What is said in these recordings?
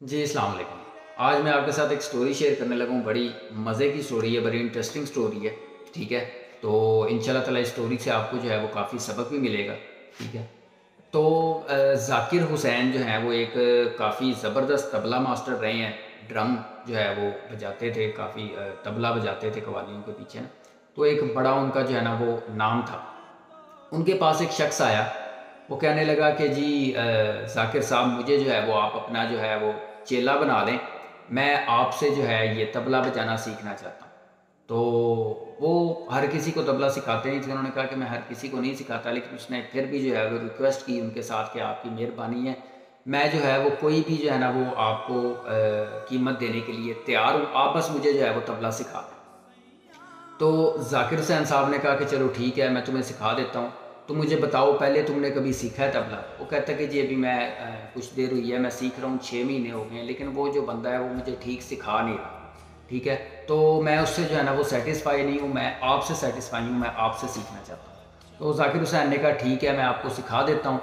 जी, अस्सलाम वालेकुम। आज मैं आपके साथ एक स्टोरी शेयर करने लगा हूँ, बड़ी मज़े की स्टोरी है, बड़ी इंटरेस्टिंग स्टोरी है, ठीक है? तो इंशाल्लाह ताला इस स्टोरी से आपको जो है वो काफ़ी सबक भी मिलेगा, ठीक है? तो ज़ाकिर हुसैन जो हैं वो एक काफ़ी ज़बरदस्त तबला मास्टर रहे हैं, ड्रम जो है वो बजाते थे, काफ़ी तबला बजाते थे कव्वालियों के पीछे ना। तो एक बड़ा उनका जो है ना वो नाम था। उनके पास एक शख्स आया, वो कहने लगा कि जी ज़ाकिर साहब मुझे जो है वो आप अपना जो है वो चेला बना लें, मैं आपसे जो है ये तबला बजाना सीखना चाहता हूँ। तो वो हर किसी को तबला सिखाते नहीं थे, उन्होंने कहा कि मैं हर किसी को नहीं सिखाता, लेकिन उसने फिर भी जो है वो रिक्वेस्ट की उनके साथ कि आपकी मेहरबानी है, मैं जो है वो कोई भी जो है ना वो आपको कीमत देने के लिए तैयार हूँ, आप बस मुझे जो है वो तबला सिखा दें। तो ज़ाकिर हुसैन साहब ने कहा कि चलो ठीक है, मैं तुम्हें सिखा देता हूँ। तो मुझे बताओ पहले तुमने कभी सीखा है तबला? वो कहता है कि जी अभी मैं कुछ देर हुई है, मैं सीख रहा हूँ, 6 महीने हो गए हैं, लेकिन वो जो बंदा है वो मुझे ठीक सिखा नहीं रहा। ठीक है? तो मैं उससे जो है ना वो सैटिस्फाई नहीं हूँ, मैं आपसे सैटिस्फाई हूँ, मैं आपसे सीखना चाहता हूँ। तो ज़ाकिर हुसैन ने कहा ठीक है, मैं आपको सिखा देता हूँ।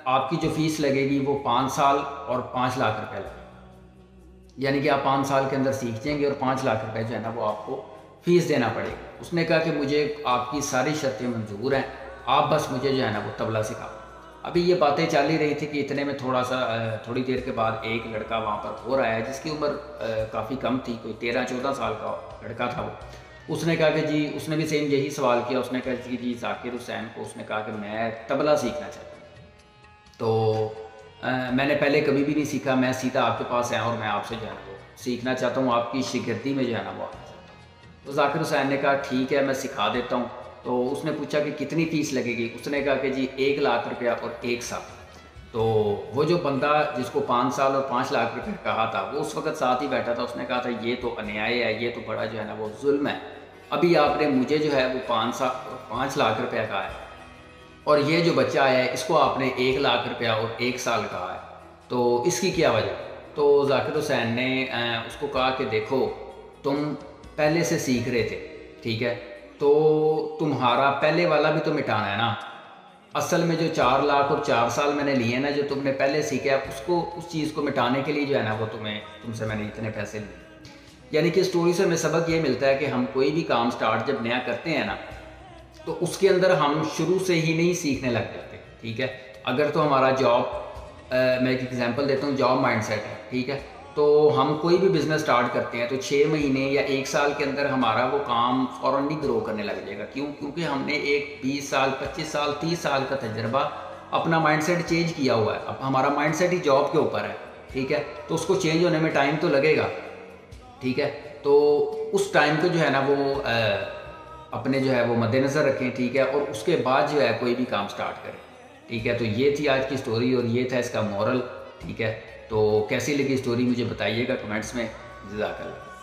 आपकी जो फ़ीस लगेगी वो 5 साल और 5 लाख रुपए लगेगी। यानी कि आप 5 साल के अंदर सीख जाएँगे और 5 लाख रुपए जो है ना वो आपको फ़ीस देना पड़ेगा। उसने कहा कि मुझे आपकी सारी शर्तें मंज़ूर हैं, आप बस मुझे जो है ना वो तबला सिखाओ। अभी ये बातें चल ही रही थी कि इतने में थोड़ा-सा थोड़ी देर के बाद एक लड़का वहाँ पर और आया जिसकी उम्र काफ़ी कम थी, कोई 13-14 साल का लड़का था वो। उसने कहा कि जी उसने भी सेम यही सवाल किया, उसने कहा कि जी ज़ाकिर हुसैन को उसने कहा कि मैं तबला सीखना चाहता हूँ। तो मैंने पहले कभी भी नहीं सीखा, मैं सीधा आपके पास आया और मैं आपसे जो है ना वो सीखना चाहता हूँ, आपकी शागिर्दी में जो है ना वो आना चाहता हूँ। तो ज़ाकिर हुसैन ने कहा ठीक है मैं सिखा देता हूँ। तो उसने पूछा कि कितनी फ़ीस लगेगी? उसने कहा कि जी 1 लाख रुपया और 1 साल। तो वो जो बंदा जिसको 5 साल और 5 लाख रुपए कहा था, वो उस वक़्त साथ ही बैठा था, उसने कहा था ये तो अन्याय है, ये तो बड़ा जो है ना वो ज़ुल्म है। अभी आपने मुझे जो है वो 5 लाख रुपया कहा है। और ये जो बच्चा है इसको आपने 1 लाख रुपया और 1 साल कहा है, तो इसकी क्या वजह? तो ज़ाकिर हुसैन ने उसको कहा कि देखो तुम पहले से सीख रहे थे, ठीक है? तो तुम्हारा पहले वाला भी तो मिटाना है ना। असल में जो 4 लाख और 4 साल मैंने लिए ना जो तुमने पहले सीखा है उसको उस चीज़ को मिटाने के लिए जो है ना वो तुमसे मैंने इतने पैसे लिए। यानी कि स्टोरी से हमें सबक ये मिलता है कि हम कोई भी काम स्टार्ट जब नया करते हैं ना तो उसके अंदर हम शुरू से ही नहीं सीखने लग जाते, ठीक है? अगर तो हमारा जॉब मैं एक एग्जांपल देता हूँ, जॉब माइंडसेट है, ठीक है? तो हम कोई भी बिज़नेस स्टार्ट करते हैं तो 6 महीने या 1 साल के अंदर हमारा वो काम फ़ौरन नहीं ग्रो करने लग जाएगा। क्यों? क्योंकि हमने एक 20 साल, 25 साल, 30 साल का तजुर्बा अपना माइंडसेट चेंज किया हुआ है। अब हमारा माइंडसेट ही जॉब के ऊपर है, ठीक है? तो उसको चेंज होने में टाइम तो लगेगा। ठीक है? तो उस टाइम को जो है ना वो अपने जो है वो मद्देनज़र रखें, ठीक है? और उसके बाद जो है कोई भी काम स्टार्ट करें, ठीक है? तो ये थी आज की स्टोरी और ये था इसका मोरल, ठीक है? तो कैसी लगी स्टोरी मुझे बताइएगा कमेंट्स में। जज़ाकल्लाह।